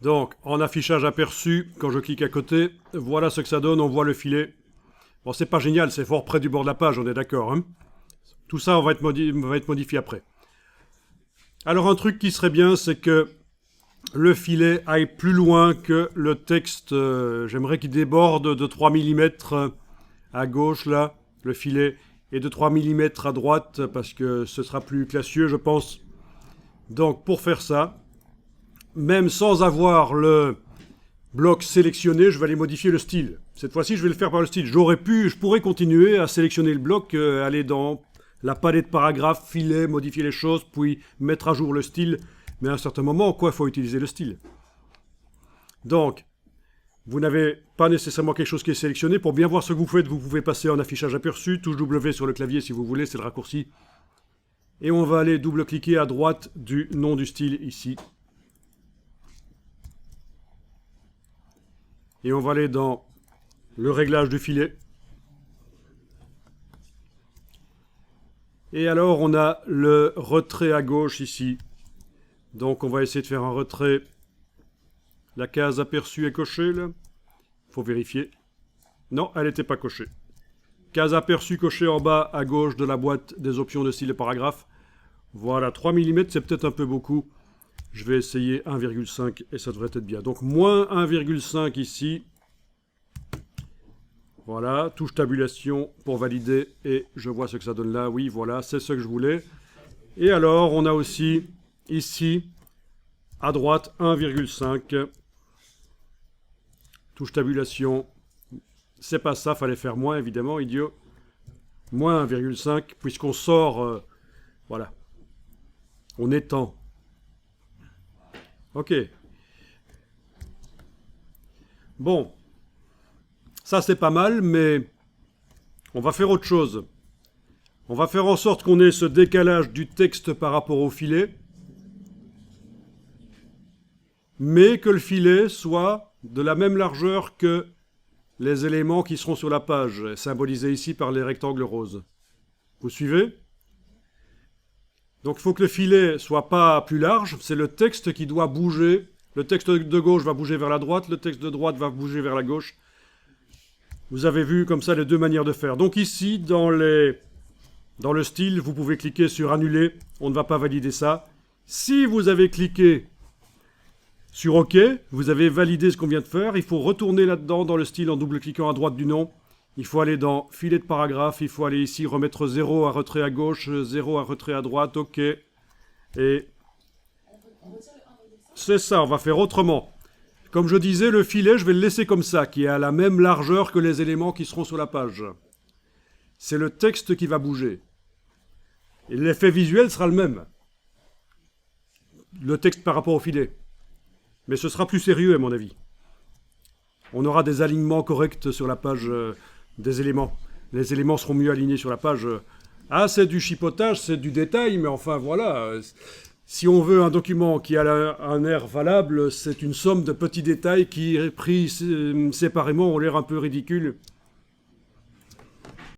Donc, en affichage aperçu, quand je clique à côté, voilà ce que ça donne, on voit le filet. Bon, c'est pas génial, c'est fort près du bord de la page, on est d'accord, hein. Tout ça va être modifié après. Alors, un truc qui serait bien, c'est que le filet aille plus loin que le texte. J'aimerais qu'il déborde de 3 mm à gauche, là, le filet, et de 3 mm à droite, parce que ce sera plus classieux, je pense. Donc, pour faire ça, même sans avoir le bloc sélectionné, je vais aller modifier le style. Cette fois-ci, je vais le faire par le style. Je pourrais continuer à sélectionner le bloc, aller dans la palette paragraphe, filet, modifier les choses, puis mettre à jour le style. Mais à un certain moment, quoi, il faut utiliser le style. Donc, vous n'avez pas nécessairement quelque chose qui est sélectionné. Pour bien voir ce que vous faites, vous pouvez passer en affichage aperçu, touche W sur le clavier si vous voulez, c'est le raccourci. Et on va aller double-cliquer à droite du nom du style ici. Et on va aller dans le réglage du filet. Et alors, on a le retrait à gauche ici. Donc, on va essayer de faire un retrait. La case aperçue est cochée, là. Il faut vérifier. Non, elle n'était pas cochée. Case aperçue cochée en bas à gauche de la boîte des options de style et paragraphe. Voilà, 3 mm, c'est peut-être un peu beaucoup. Je vais essayer 1,5 et ça devrait être bien. Donc, moins 1,5 ici. Voilà, touche tabulation pour valider et je vois ce que ça donne là. Oui, voilà, c'est ce que je voulais. Et alors, on a aussi ici, à droite, 1,5. Touche tabulation. C'est pas ça, fallait faire moins, évidemment, idiot. Moins 1,5, puisqu'on sort... voilà. On étend. Ok. Bon. Ça, c'est pas mal, mais on va faire autre chose. On va faire en sorte qu'on ait ce décalage du texte par rapport au filet, mais que le filet soit de la même largeur que les éléments qui seront sur la page, symbolisés ici par les rectangles roses. Vous suivez? Donc il faut que le filet soit pas plus large, c'est le texte qui doit bouger. Le texte de gauche va bouger vers la droite, le texte de droite va bouger vers la gauche. Vous avez vu comme ça les deux manières de faire. Donc ici, dans le style, vous pouvez cliquer sur annuler. On ne va pas valider ça. Si vous avez cliqué sur OK, vous avez validé ce qu'on vient de faire. Il faut retourner là-dedans dans le style en double-cliquant à droite du nom. Il faut aller dans filet de paragraphe. Il faut aller ici remettre 0 à retrait à gauche, 0 à retrait à droite. OK. Et c'est ça, on va faire autrement. Comme je disais, le filet, je vais le laisser comme ça, qui est à la même largeur que les éléments qui seront sur la page. C'est le texte qui va bouger. Et l'effet visuel sera le même. Le texte par rapport au filet. Mais ce sera plus sérieux, à mon avis. On aura des alignements corrects sur la page des éléments. Les éléments seront mieux alignés sur la page. Ah, c'est du chipotage, c'est du détail, mais enfin, voilà... Si on veut un document qui a un air valable, c'est une somme de petits détails qui, pris séparément, ont l'air un peu ridicules.